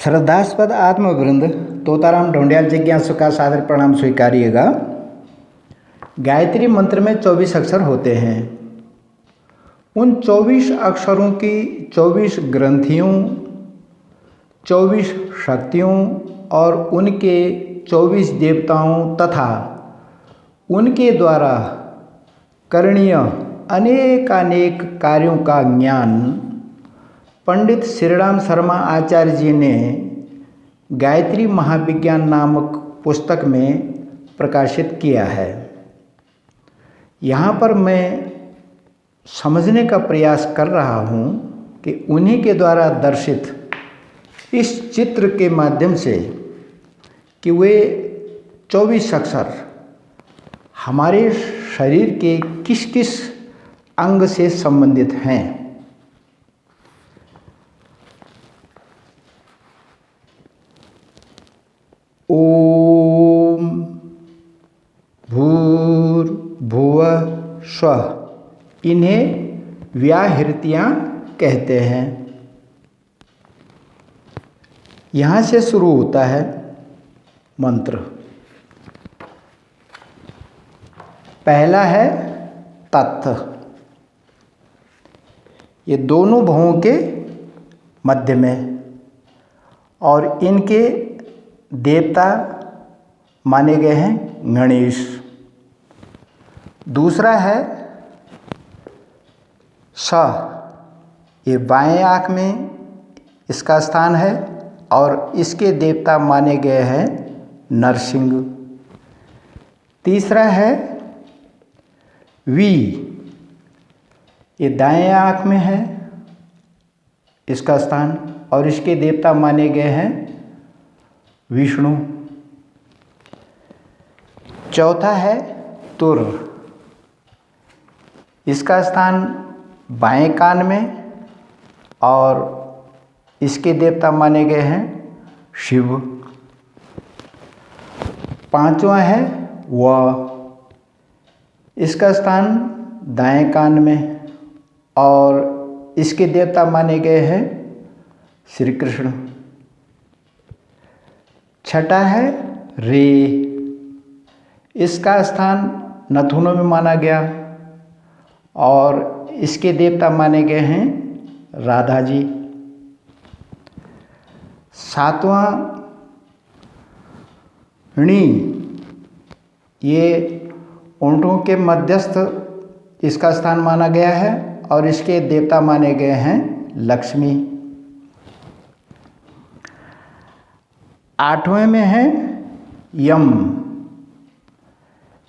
श्रद्धास्पद आत्मवृंद तोताराम ढोंडियाल जिज्ञासु का सादर प्रणाम स्वीकारिएगा। गायत्री मंत्र में 24 अक्षर होते हैं। उन 24 अक्षरों की 24 ग्रंथियों, 24 शक्तियों और उनके 24 देवताओं तथा उनके द्वारा करणीय अनेकानेक कार्यों का ज्ञान पंडित श्रीराम शर्मा आचार्य जी ने गायत्री महाविज्ञान नामक पुस्तक में प्रकाशित किया है। यहाँ पर मैं समझने का प्रयास कर रहा हूँ कि उन्हीं के द्वारा दर्शित इस चित्र के माध्यम से कि वे 24 अक्षर हमारे शरीर के किस किस अंग से संबंधित हैं। ओम भूर्भुवः स्वः, इन्हें व्याहृतियाँ कहते हैं। यहाँ से शुरू होता है मंत्र। पहला है तत्, ये दोनों भवों के मध्य में और इनके देवता माने गए हैं गणेश। दूसरा है स, ये बाएं आँख में इसका स्थान है और इसके देवता माने गए हैं नरसिंह। तीसरा है वी, ये दाएं आँख में है इसका स्थान और इसके देवता माने गए हैं विष्णु। चौथा है तुर, इसका स्थान बाएं कान में और इसके देवता माने गए हैं शिव। पांचवा है व, इसका स्थान दाएं कान में और इसके देवता माने गए हैं श्री कृष्ण। छठा है रे, इसका स्थान नथुनों में माना गया और इसके देवता माने गए हैं राधा जी। सातवां णी, ये ऊँटों के मध्यस्थ इसका स्थान माना गया है और इसके देवता माने गए हैं लक्ष्मी। आठवें में है यम,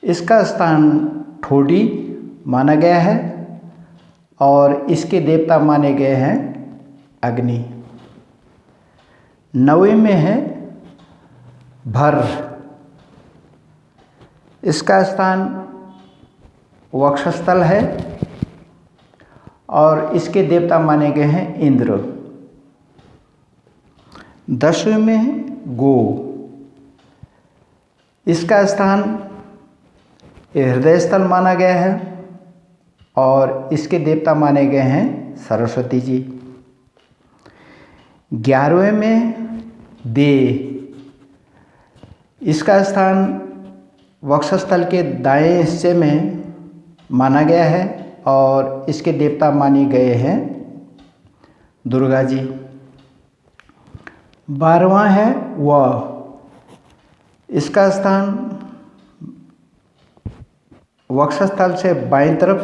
इसका स्थान ठोडी माना गया है और इसके देवता माने गए हैं अग्नि। नवें में है भर, इसका स्थान वक्षस्थल है और इसके देवता माने गए हैं इंद्र। 10वें में है गो, इसका स्थान हृदय स्थल माना गया है और इसके देवता माने गए हैं सरस्वती जी। 11वें में दे, इसका स्थान वक्षस्थल के दाएं हिस्से में माना गया है और इसके देवता माने गए हैं दुर्गा जी। 12वां है व, इसका स्थान वक्षस्थल से बाईं तरफ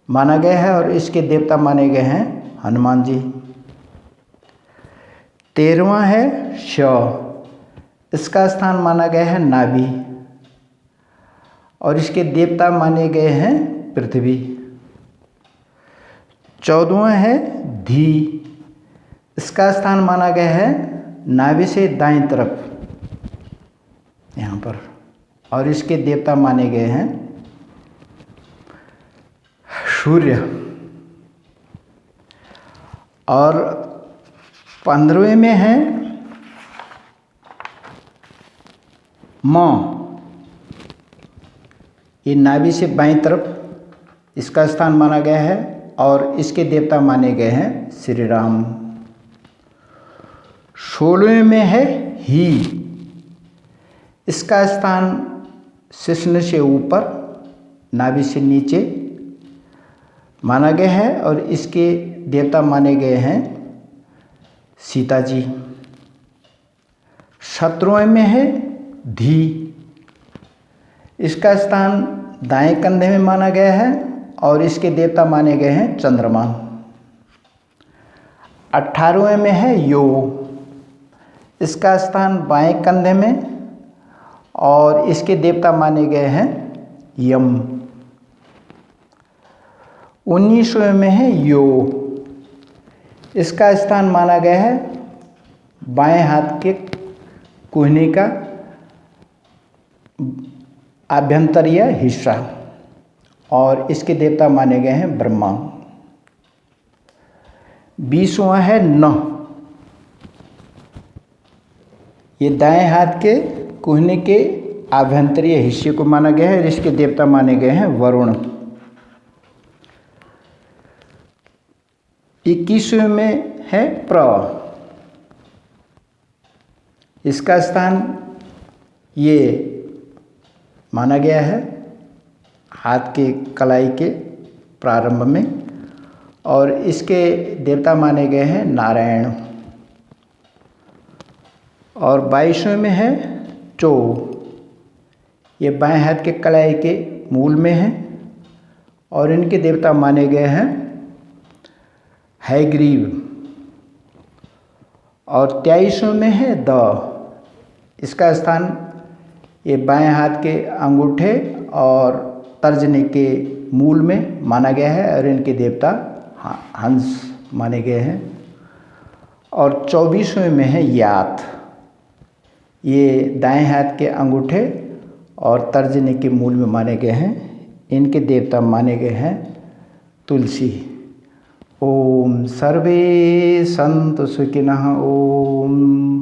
माना गया है और इसके देवता माने गए हैं हनुमान जी। 13वां है श, इसका स्थान माना गया है नाभि और इसके देवता माने गए हैं पृथ्वी। 14वां है धी, इसका स्थान माना गया है नाभि से दाईं तरफ यहाँ पर और इसके देवता माने गए हैं सूर्य। और 15वें में है म, ये नाभि से बाईं तरफ इसका स्थान माना गया है और इसके देवता माने गए हैं श्री राम। 16वें में है ही। इसका स्थान शिश्न से ऊपर, नाभि से नीचे माना गया है और इसके देवता माने गए हैं सीता जी। 17वें में है धी। इसका स्थान दाएं कंधे में माना गया है और इसके देवता माने गए हैं चंद्रमा। 18वें में है यो। इसका स्थान बाएं कंधे में और इसके देवता माने गए हैं यम। 19वें में है यो। इसका स्थान माना गया है बाएं हाथ के कोहनी का आभ्यंतरीय हिस्सा और इसके देवता माने गए हैं ब्रह्मा। 20वां है न। ये दाएं हाथ के कोहनी के आभ्यंतरीय हिस्से को माना गया है, जिसके देवता माने गए हैं वरुण। 21वें में है प्र। इसका स्थान ये माना गया है हाथ के कलाई के प्रारंभ में और इसके देवता माने गए हैं नारायण। और 22वें में है चो। ये बाएं हाथ के कलाई के मूल में है और इनके देवता माने गए हैं हयग्रीव। और 23वें में है द। इसका स्थान ये बाएं हाथ के अंगूठे और तर्जनी के मूल में माना गया है और इनके देवता हंस माने गए हैं। और 24वें में है यात। ये दाएं हाथ के अंगूठे और तर्जनी के मूल में माने गए हैं, इनके देवता माने गए हैं तुलसी। ओम सर्वे संतु सुखिनः। ओम।